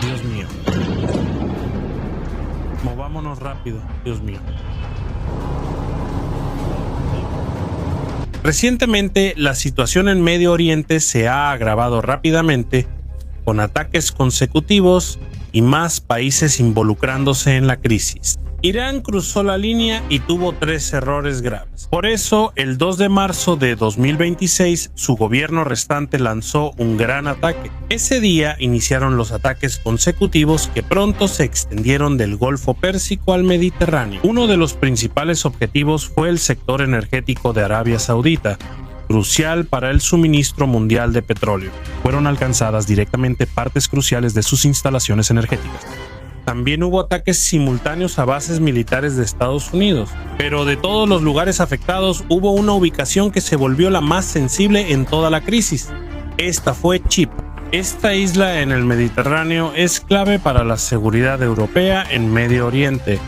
Dios mío. Movámonos rápido, Dios mío. Recientemente, la situación en Medio Oriente se ha agravado rápidamente, con ataques consecutivos y más países involucrándose en la crisis. Irán cruzó la línea y tuvo 3 errores graves. Por eso, el 2 de marzo de 2026, su gobierno restante lanzó un gran ataque. Ese día iniciaron los ataques consecutivos que pronto se extendieron del Golfo Pérsico al Mediterráneo. Uno de los principales objetivos fue el sector energético de Arabia Saudita, crucial para el suministro mundial de petróleo. Fueron alcanzadas directamente partes cruciales de sus instalaciones energéticas. También hubo ataques simultáneos a bases militares de Estados Unidos, pero de todos los lugares afectados hubo una ubicación que se volvió la más sensible en toda la crisis. Esta fue Chipre. Esta isla en el Mediterráneo es clave para la seguridad europea en Medio Oriente.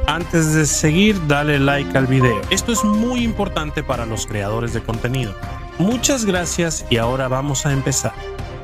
Antes de seguir, dale like al video. Esto es muy importante para los creadores de contenido. Muchas gracias y ahora vamos a empezar.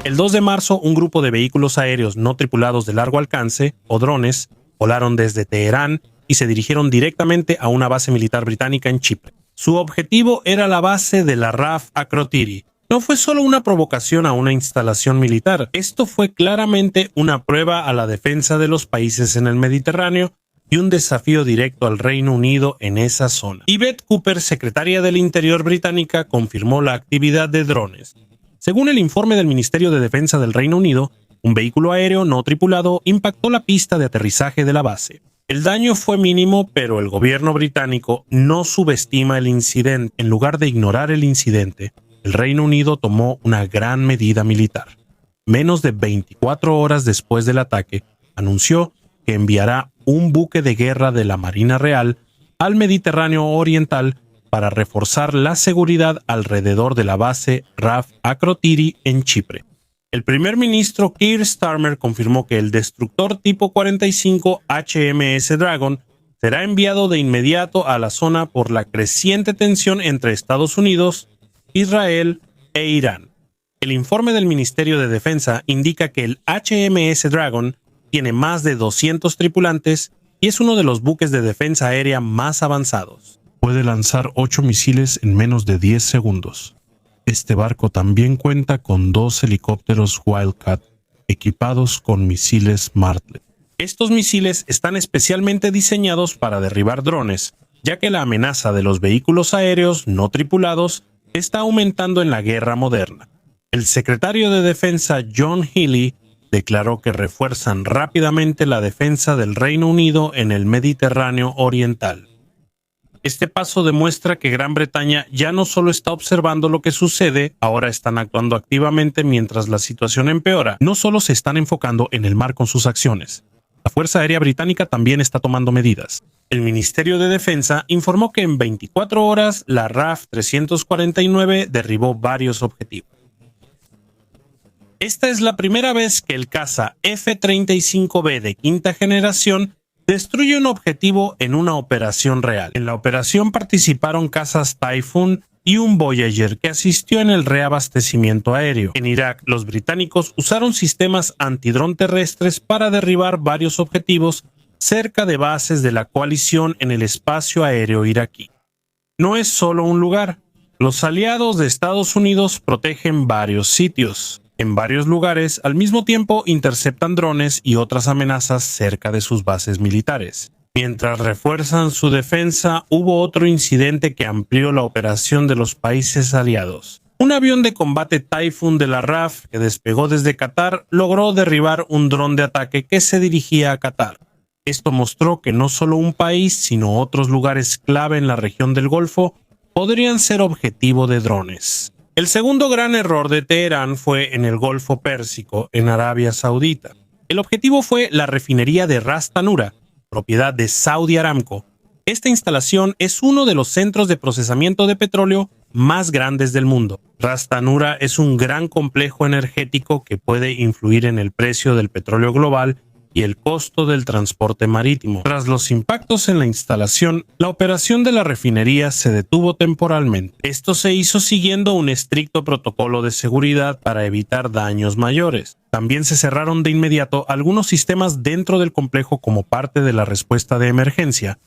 El 2 de marzo, un grupo de vehículos aéreos no tripulados de largo alcance, o drones, volaron desde Teherán y se dirigieron directamente a una base militar británica en Chipre. Su objetivo era la base de la RAF Akrotiri. No fue solo una provocación a una instalación militar, esto fue claramente una prueba a la defensa de los países en el Mediterráneo y un desafío directo al Reino Unido en esa zona. Yvette Cooper, secretaria del Interior británica, confirmó la actividad de drones. Según el informe del Ministerio de Defensa del Reino Unido, un vehículo aéreo no tripulado impactó la pista de aterrizaje de la base. El daño fue mínimo, pero el gobierno británico no subestima el incidente. En lugar de ignorar el incidente, el Reino Unido tomó una gran medida militar. Menos de 24 horas después del ataque, anunció que enviará un buque de guerra de la Marina Real al Mediterráneo Oriental para reforzar la seguridad alrededor de la base RAF Akrotiri en Chipre. El primer ministro Keir Starmer confirmó que el destructor tipo 45 HMS Dragon será enviado de inmediato a la zona por la creciente tensión entre Estados Unidos, Israel e Irán. El informe del Ministerio de Defensa indica que el HMS Dragon tiene más de 200 tripulantes y es uno de los buques de defensa aérea más avanzados. Puede lanzar 8 misiles en menos de 10 segundos. Este barco también cuenta con 2 helicópteros Wildcat equipados con misiles Martlet. Estos misiles están especialmente diseñados para derribar drones, ya que la amenaza de los vehículos aéreos no tripulados está aumentando en la guerra moderna. El secretario de Defensa John Healey declaró que refuerzan rápidamente la defensa del Reino Unido en el Mediterráneo Oriental. Este paso demuestra que Gran Bretaña ya no solo está observando lo que sucede, ahora están actuando activamente mientras la situación empeora. No solo se están enfocando en el mar con sus acciones. La Fuerza Aérea Británica también está tomando medidas. El Ministerio de Defensa informó que en 24 horas la RAF 349 derribó varios objetivos. Esta es la primera vez que el caza F-35B de quinta generación destruye un objetivo en una operación real. En la operación participaron cazas Typhoon y un Voyager que asistió en el reabastecimiento aéreo. En Irak, los británicos usaron sistemas antidrón terrestres para derribar varios objetivos cerca de bases de la coalición en el espacio aéreo iraquí. No es solo un lugar. Los aliados de Estados Unidos protegen varios sitios. En varios lugares, al mismo tiempo, interceptan drones y otras amenazas cerca de sus bases militares. Mientras refuerzan su defensa, hubo otro incidente que amplió la operación de los países aliados. Un avión de combate Typhoon de la RAF, que despegó desde Qatar, logró derribar un dron de ataque que se dirigía a Qatar. Esto mostró que no solo un país, sino otros lugares clave en la región del Golfo podrían ser objetivo de drones. El segundo gran error de Teherán fue en el Golfo Pérsico, en Arabia Saudita. El objetivo fue la refinería de Ras Tanura, propiedad de Saudi Aramco. Esta instalación es uno de los centros de procesamiento de petróleo más grandes del mundo. Ras Tanura es un gran complejo energético que puede influir en el precio del petróleo global y el costo del transporte marítimo. Tras los impactos en la instalación, la operación de la refinería se detuvo temporalmente. Esto se hizo siguiendo un estricto protocolo de seguridad para evitar daños mayores. También se cerraron de inmediato algunos sistemas dentro del complejo como parte de la respuesta de emergencia,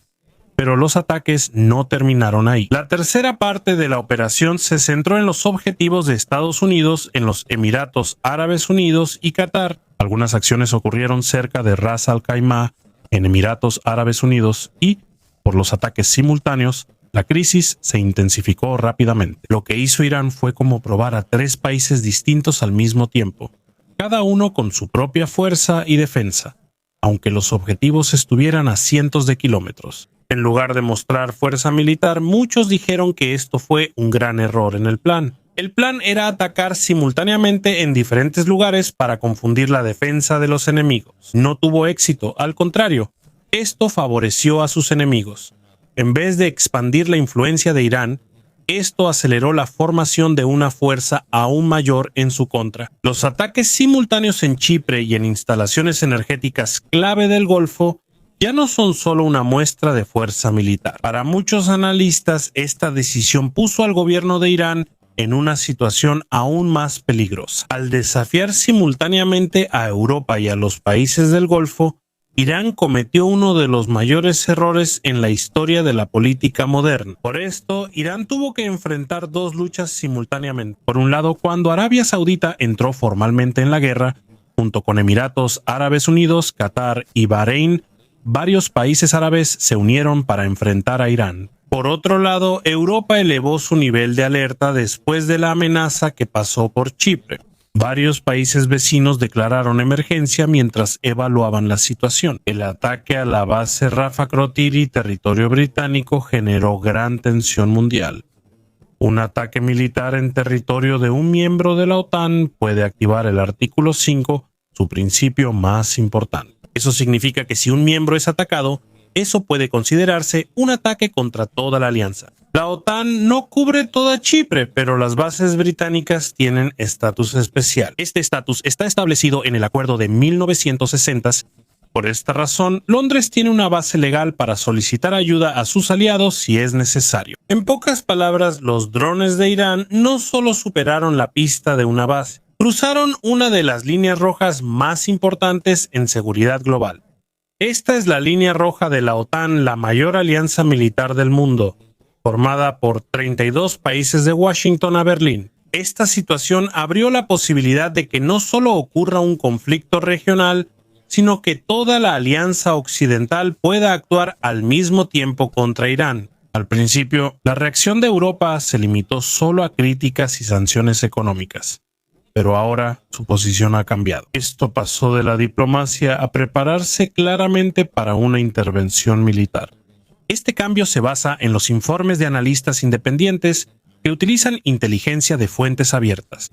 pero los ataques no terminaron ahí. La tercera parte de la operación se centró en los objetivos de Estados Unidos en los Emiratos Árabes Unidos y Qatar. Algunas acciones ocurrieron cerca de Ras Al Khaimah, en Emiratos Árabes Unidos, y, por los ataques simultáneos, la crisis se intensificó rápidamente. Lo que hizo Irán fue como probar a 3 países distintos al mismo tiempo, cada uno con su propia fuerza y defensa, aunque los objetivos estuvieran a cientos de kilómetros. En lugar de mostrar fuerza militar, muchos dijeron que esto fue un gran error en el plan. El plan era atacar simultáneamente en diferentes lugares para confundir la defensa de los enemigos. No tuvo éxito, al contrario, esto favoreció a sus enemigos. En vez de expandir la influencia de Irán, esto aceleró la formación de una fuerza aún mayor en su contra. Los ataques simultáneos en Chipre y en instalaciones energéticas clave del Golfo ya no son solo una muestra de fuerza militar. Para muchos analistas, esta decisión puso al gobierno de Irán en una situación aún más peligrosa. Al desafiar simultáneamente a Europa y a los países del Golfo, Irán cometió uno de los mayores errores en la historia de la política moderna. Por esto, Irán tuvo que enfrentar 2 luchas simultáneamente. Por un lado, cuando Arabia Saudita entró formalmente en la guerra, junto con Emiratos Árabes Unidos, Qatar y Bahrein, varios países árabes se unieron para enfrentar a Irán. Por otro lado, Europa elevó su nivel de alerta después de la amenaza que pasó por Chipre. Varios países vecinos declararon emergencia mientras evaluaban la situación. El ataque a la base Rafah Crotiri, territorio británico, generó gran tensión mundial. Un ataque militar en territorio de un miembro de la OTAN puede activar el artículo 5, su principio más importante. Eso significa que si un miembro es atacado, eso puede considerarse un ataque contra toda la alianza. La OTAN no cubre toda Chipre, pero las bases británicas tienen estatus especial. Este estatus está establecido en el acuerdo de 1960. Por esta razón, Londres tiene una base legal para solicitar ayuda a sus aliados si es necesario. En pocas palabras, los drones de Irán no solo superaron la pista de una base, cruzaron una de las líneas rojas más importantes en seguridad global. Esta es la línea roja de la OTAN, la mayor alianza militar del mundo, formada por 32 países de Washington a Berlín. Esta situación abrió la posibilidad de que no solo ocurra un conflicto regional, sino que toda la alianza occidental pueda actuar al mismo tiempo contra Irán. Al principio, la reacción de Europa se limitó solo a críticas y sanciones económicas. Pero ahora su posición ha cambiado. Esto pasó de la diplomacia a prepararse claramente para una intervención militar. Este cambio se basa en los informes de analistas independientes que utilizan inteligencia de fuentes abiertas.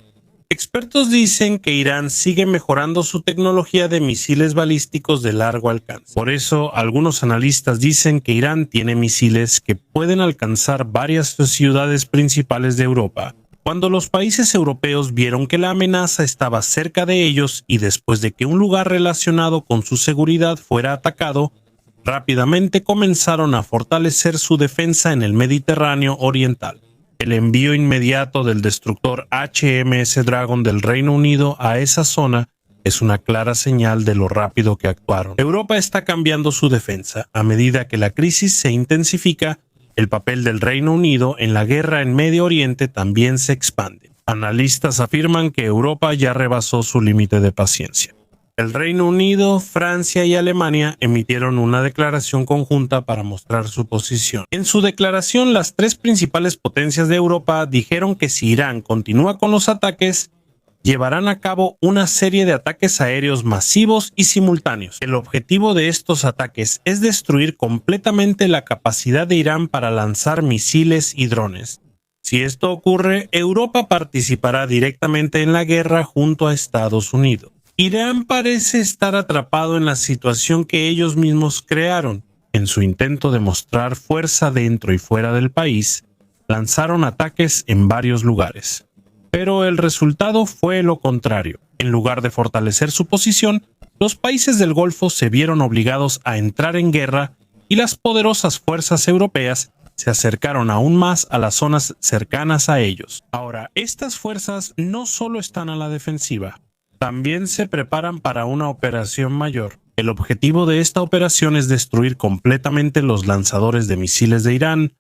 Expertos dicen que Irán sigue mejorando su tecnología de misiles balísticos de largo alcance. Por eso, algunos analistas dicen que Irán tiene misiles que pueden alcanzar varias ciudades principales de Europa. Cuando los países europeos vieron que la amenaza estaba cerca de ellos y después de que un lugar relacionado con su seguridad fuera atacado, rápidamente comenzaron a fortalecer su defensa en el Mediterráneo Oriental. El envío inmediato del destructor HMS Dragon del Reino Unido a esa zona es una clara señal de lo rápido que actuaron. Europa está cambiando su defensa. A medida que la crisis se intensifica, el papel del Reino Unido en la guerra en Medio Oriente también se expande. Analistas afirman que Europa ya rebasó su límite de paciencia. El Reino Unido, Francia y Alemania emitieron una declaración conjunta para mostrar su posición. En su declaración, las 3 principales potencias de Europa dijeron que si Irán continúa con los ataques, llevarán a cabo una serie de ataques aéreos masivos y simultáneos. El objetivo de estos ataques es destruir completamente la capacidad de Irán para lanzar misiles y drones. Si esto ocurre, Europa participará directamente en la guerra junto a Estados Unidos. Irán parece estar atrapado en la situación que ellos mismos crearon. En su intento de mostrar fuerza dentro y fuera del país, lanzaron ataques en varios lugares. Pero el resultado fue lo contrario. En lugar de fortalecer su posición, los países del Golfo se vieron obligados a entrar en guerra y las poderosas fuerzas europeas se acercaron aún más a las zonas cercanas a ellos. Ahora, estas fuerzas no solo están a la defensiva, también se preparan para una operación mayor. El objetivo de esta operación es destruir completamente los lanzadores de misiles de Irán,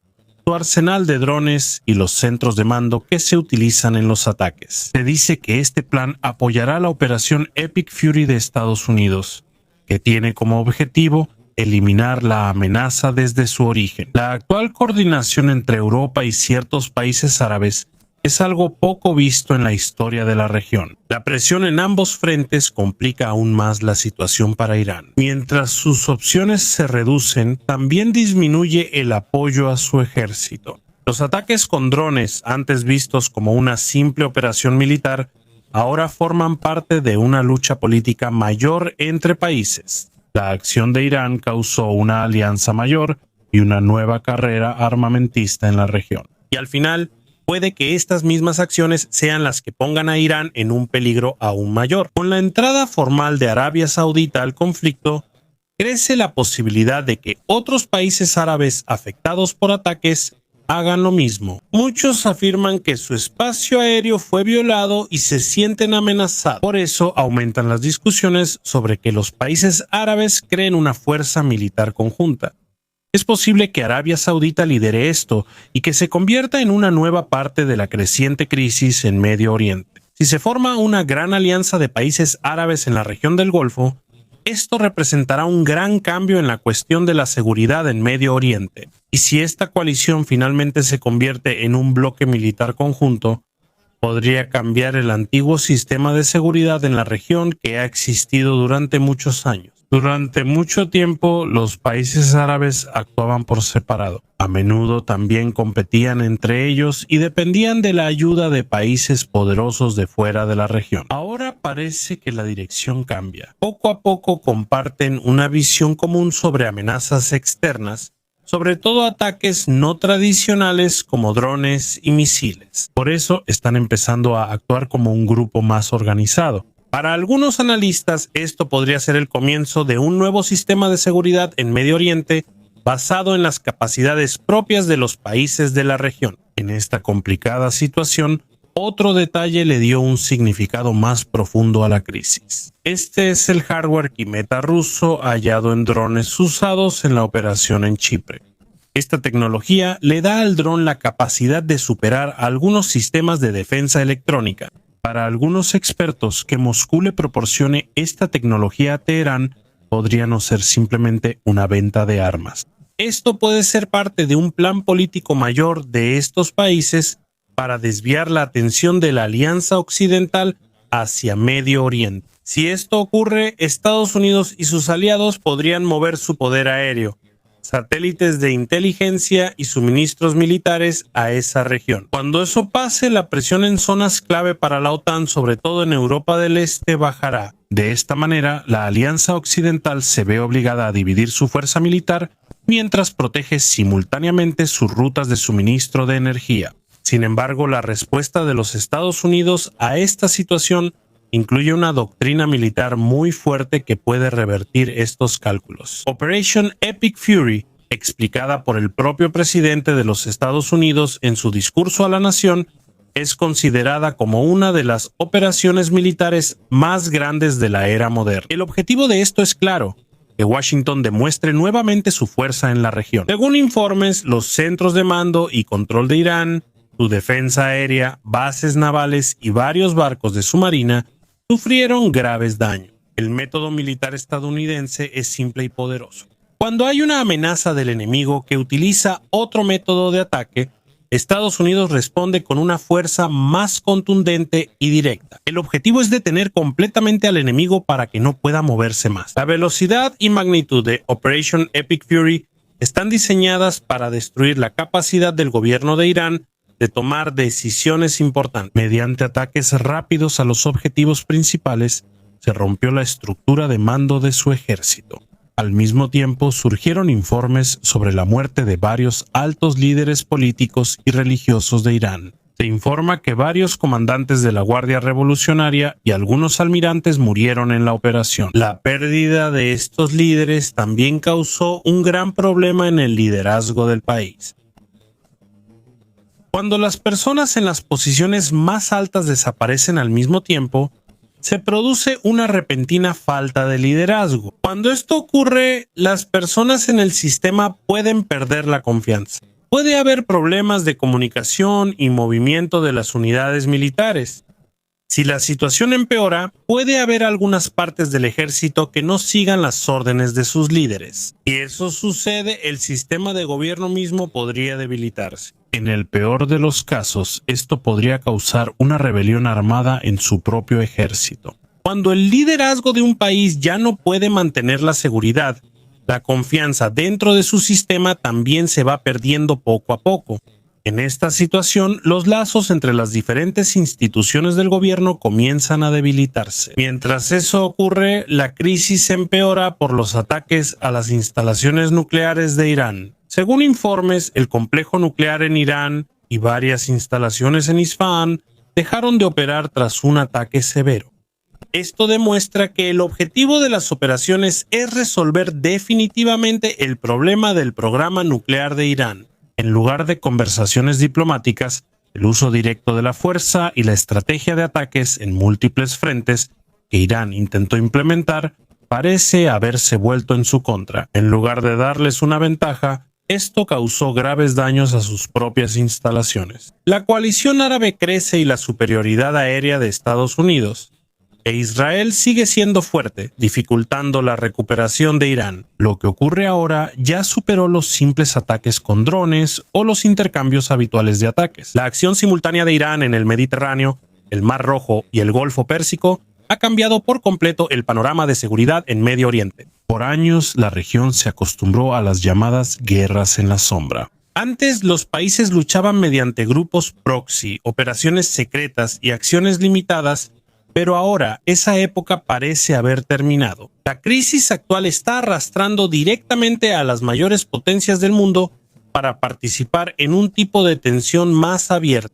su arsenal de drones y los centros de mando que se utilizan en los ataques. Se dice que este plan apoyará la operación Epic Fury de Estados Unidos, que tiene como objetivo eliminar la amenaza desde su origen. La actual coordinación entre Europa y ciertos países árabes es algo poco visto en la historia de la región. La presión en ambos frentes complica aún más la situación para Irán. Mientras sus opciones se reducen, también disminuye el apoyo a su ejército. Los ataques con drones, antes vistos como una simple operación militar, ahora forman parte de una lucha política mayor entre países. La acción de Irán causó una alianza mayor y una nueva carrera armamentista en la región. Y al final, puede que estas mismas acciones sean las que pongan a Irán en un peligro aún mayor. Con la entrada formal de Arabia Saudita al conflicto, crece la posibilidad de que otros países árabes afectados por ataques hagan lo mismo. Muchos afirman que su espacio aéreo fue violado y se sienten amenazados. Por eso aumentan las discusiones sobre que los países árabes creen una fuerza militar conjunta. Es posible que Arabia Saudita lidere esto y que se convierta en una nueva parte de la creciente crisis en Medio Oriente. Si se forma una gran alianza de países árabes en la región del Golfo, esto representará un gran cambio en la cuestión de la seguridad en Medio Oriente. Y si esta coalición finalmente se convierte en un bloque militar conjunto, podría cambiar el antiguo sistema de seguridad en la región que ha existido durante muchos años. Durante mucho tiempo, los países árabes actuaban por separado. A menudo también competían entre ellos y dependían de la ayuda de países poderosos de fuera de la región. Ahora parece que la dirección cambia. Poco a poco comparten una visión común sobre amenazas externas, sobre todo ataques no tradicionales como drones y misiles. Por eso están empezando a actuar como un grupo más organizado. Para algunos analistas, esto podría ser el comienzo de un nuevo sistema de seguridad en Medio Oriente basado en las capacidades propias de los países de la región. En esta complicada situación, otro detalle le dio un significado más profundo a la crisis. Este es el hardware Kimeta ruso hallado en drones usados en la operación en Chipre. Esta tecnología le da al dron la capacidad de superar algunos sistemas de defensa electrónica. Para algunos expertos, que Moscú le proporcione esta tecnología a Teherán podría no ser simplemente una venta de armas. Esto puede ser parte de un plan político mayor de estos países para desviar la atención de la alianza occidental hacia Medio Oriente. Si esto ocurre, Estados Unidos y sus aliados podrían mover su poder aéreo, satélites de inteligencia y suministros militares a esa región. Cuando eso pase, la presión en zonas clave para la OTAN, sobre todo en Europa del Este, bajará. De esta manera, la alianza occidental se ve obligada a dividir su fuerza militar mientras protege simultáneamente sus rutas de suministro de energía. Sin embargo, la respuesta de los Estados Unidos a esta situación incluye una doctrina militar muy fuerte que puede revertir estos cálculos. Operation Epic Fury, explicada por el propio presidente de los Estados Unidos en su discurso a la nación, es considerada como una de las operaciones militares más grandes de la era moderna. El objetivo de esto es claro: que Washington demuestre nuevamente su fuerza en la región. Según informes, los centros de mando y control de Irán, su defensa aérea, bases navales y varios barcos de su marina sufrieron graves daños. El método militar estadounidense es simple y poderoso. Cuando hay una amenaza del enemigo que utiliza otro método de ataque, Estados Unidos responde con una fuerza más contundente y directa. El objetivo es detener completamente al enemigo para que no pueda moverse más. La velocidad y magnitud de Operation Epic Fury están diseñadas para destruir la capacidad del gobierno de Irán de tomar decisiones importantes. Mediante ataques rápidos a los objetivos principales, se rompió la estructura de mando de su ejército. Al mismo tiempo, surgieron informes sobre la muerte de varios altos líderes políticos y religiosos de Irán. Se informa que varios comandantes de la Guardia Revolucionaria y algunos almirantes murieron en la operación. La pérdida de estos líderes también causó un gran problema en el liderazgo del país. Cuando las personas en las posiciones más altas desaparecen al mismo tiempo, se produce una repentina falta de liderazgo. Cuando esto ocurre, las personas en el sistema pueden perder la confianza. Puede haber problemas de comunicación y movimiento de las unidades militares. Si la situación empeora, puede haber algunas partes del ejército que no sigan las órdenes de sus líderes. Si eso sucede, el sistema de gobierno mismo podría debilitarse. En el peor de los casos, esto podría causar una rebelión armada en su propio ejército. Cuando el liderazgo de un país ya no puede mantener la seguridad, la confianza dentro de su sistema también se va perdiendo poco a poco. En esta situación, los lazos entre las diferentes instituciones del gobierno comienzan a debilitarse. Mientras eso ocurre, la crisis empeora por los ataques a las instalaciones nucleares de Irán. Según informes, el complejo nuclear en Irán y varias instalaciones en Isfahán dejaron de operar tras un ataque severo. Esto demuestra que el objetivo de las operaciones es resolver definitivamente el problema del programa nuclear de Irán. En lugar de conversaciones diplomáticas, el uso directo de la fuerza y la estrategia de ataques en múltiples frentes que Irán intentó implementar parece haberse vuelto en su contra. En lugar de darles una ventaja, esto causó graves daños a sus propias instalaciones. La coalición árabe crece y la superioridad aérea de Estados Unidos e Israel sigue siendo fuerte, dificultando la recuperación de Irán. Lo que ocurre ahora ya superó los simples ataques con drones o los intercambios habituales de ataques. La acción simultánea de Irán en el Mediterráneo, el Mar Rojo y el Golfo Pérsico ha cambiado por completo el panorama de seguridad en Medio Oriente. Por años, la región se acostumbró a las llamadas guerras en la sombra. Antes, los países luchaban mediante grupos proxy, operaciones secretas y acciones limitadas, pero ahora esa época parece haber terminado. La crisis actual está arrastrando directamente a las mayores potencias del mundo para participar en un tipo de tensión más abierta.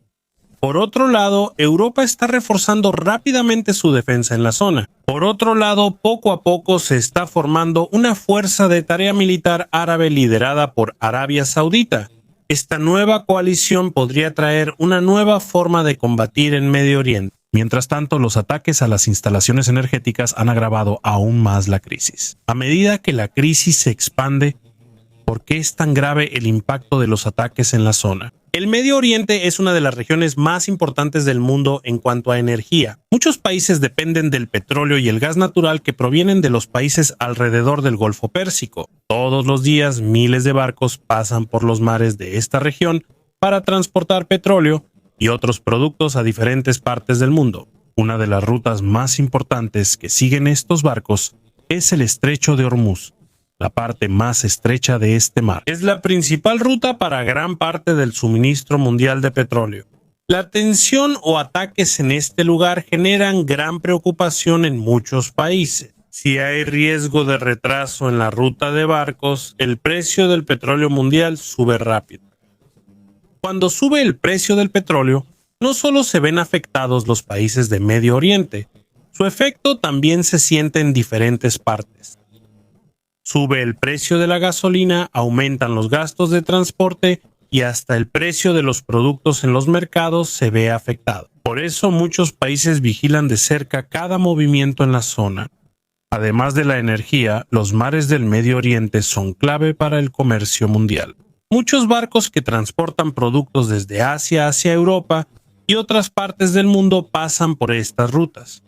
Por otro lado, Europa está reforzando rápidamente su defensa en la zona. Por otro lado, poco a poco se está formando una fuerza de tarea militar árabe liderada por Arabia Saudita. Esta nueva coalición podría traer una nueva forma de combatir en Medio Oriente. Mientras tanto, los ataques a las instalaciones energéticas han agravado aún más la crisis. A medida que la crisis se expande, ¿por qué es tan grave el impacto de los ataques en la zona? El Medio Oriente es una de las regiones más importantes del mundo en cuanto a energía. Muchos países dependen del petróleo y el gas natural que provienen de los países alrededor del Golfo Pérsico. Todos los días, miles de barcos pasan por los mares de esta región para transportar petróleo y otros productos a diferentes partes del mundo. Una de las rutas más importantes que siguen estos barcos es el Estrecho de Hormuz, la parte más estrecha de este mar. Es la principal ruta para gran parte del suministro mundial de petróleo. La tensión o ataques en este lugar generan gran preocupación en muchos países. Si hay riesgo de retraso en la ruta de barcos, el precio del petróleo mundial sube rápido. Cuando sube el precio del petróleo, no solo se ven afectados los países de Medio Oriente, su efecto también se siente en diferentes partes. Sube el precio de la gasolina, aumentan los gastos de transporte y hasta el precio de los productos en los mercados se ve afectado. Por eso muchos países vigilan de cerca cada movimiento en la zona. Además de la energía, los mares del Medio Oriente son clave para el comercio mundial. Muchos barcos que transportan productos desde Asia hacia Europa y otras partes del mundo pasan por estas rutas.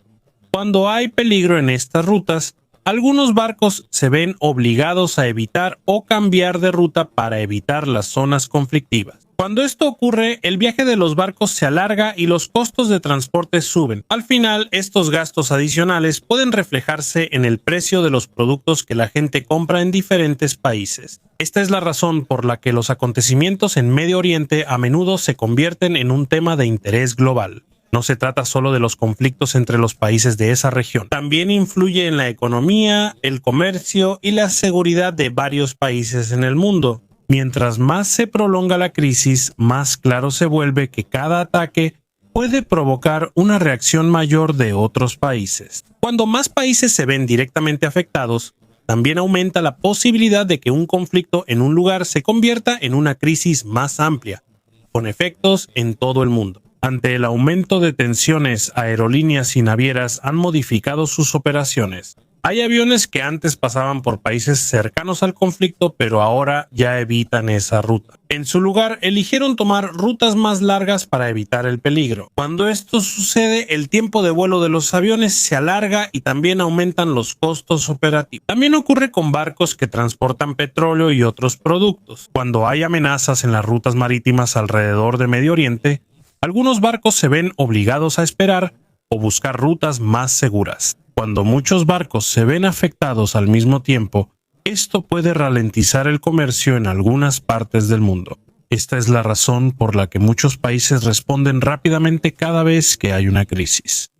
Cuando hay peligro en estas rutas, algunos barcos se ven obligados a evitar o cambiar de ruta para evitar las zonas conflictivas. Cuando esto ocurre, el viaje de los barcos se alarga y los costos de transporte suben. Al final, estos gastos adicionales pueden reflejarse en el precio de los productos que la gente compra en diferentes países. Esta es la razón por la que los acontecimientos en Medio Oriente a menudo se convierten en un tema de interés global. No se trata solo de los conflictos entre los países de esa región. También influye en la economía, el comercio y la seguridad de varios países en el mundo. Mientras más se prolonga la crisis, más claro se vuelve que cada ataque puede provocar una reacción mayor de otros países. Cuando más países se ven directamente afectados, también aumenta la posibilidad de que un conflicto en un lugar se convierta en una crisis más amplia, con efectos en todo el mundo. Ante el aumento de tensiones, aerolíneas y navieras han modificado sus operaciones. Hay aviones que antes pasaban por países cercanos al conflicto, pero ahora ya evitan esa ruta. En su lugar, eligieron tomar rutas más largas para evitar el peligro. Cuando esto sucede, el tiempo de vuelo de los aviones se alarga y también aumentan los costos operativos. También ocurre con barcos que transportan petróleo y otros productos. Cuando hay amenazas en las rutas marítimas alrededor de Medio Oriente, algunos barcos se ven obligados a esperar o buscar rutas más seguras. Cuando muchos barcos se ven afectados al mismo tiempo, esto puede ralentizar el comercio en algunas partes del mundo. Esta es la razón por la que muchos países responden rápidamente cada vez que hay una crisis.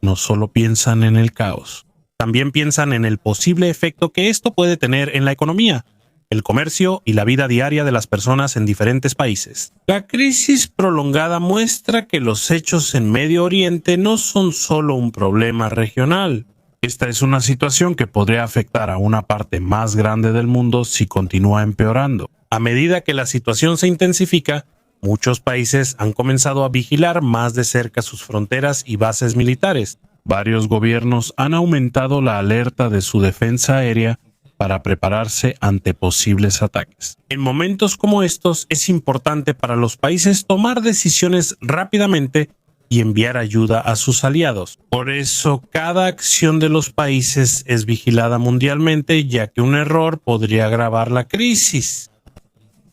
No solo piensan en el caos, también piensan en el posible efecto que esto puede tener en la economía, el comercio y la vida diaria de las personas en diferentes países. La crisis prolongada muestra que los hechos en Medio Oriente no son solo un problema regional. Esta es una situación que podría afectar a una parte más grande del mundo si continúa empeorando. A medida que la situación se intensifica, muchos países han comenzado a vigilar más de cerca sus fronteras y bases militares. Varios gobiernos han aumentado la alerta de su defensa aérea para prepararse ante posibles ataques. En momentos como estos es importante para los países tomar decisiones rápidamente y enviar ayuda a sus aliados. Por eso, cada acción de los países es vigilada mundialmente, ya que un error podría agravar la crisis.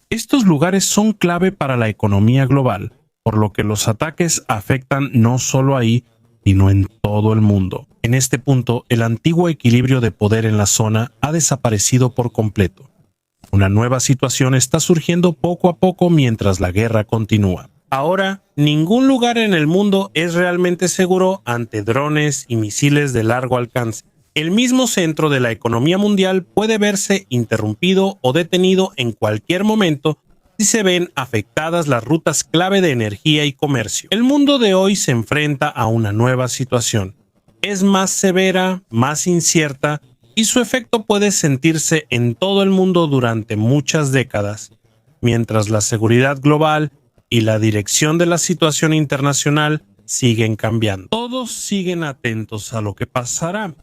Estos lugares son clave para la economía global, por lo que los ataques afectan no solo ahí, sino en todo el mundo. En este punto, el antiguo equilibrio de poder en la zona ha desaparecido por completo. Una nueva situación está surgiendo poco a poco mientras la guerra continúa. Ahora, ningún lugar en el mundo es realmente seguro ante drones y misiles de largo alcance. El mismo centro de la economía mundial puede verse interrumpido o detenido en cualquier momento si se ven afectadas las rutas clave de energía y comercio. El mundo de hoy se enfrenta a una nueva situación. Es más severa, más incierta, y su efecto puede sentirse en todo el mundo durante muchas décadas, mientras la seguridad global y la dirección de la situación internacional siguen cambiando. Todos siguen atentos a lo que pasará.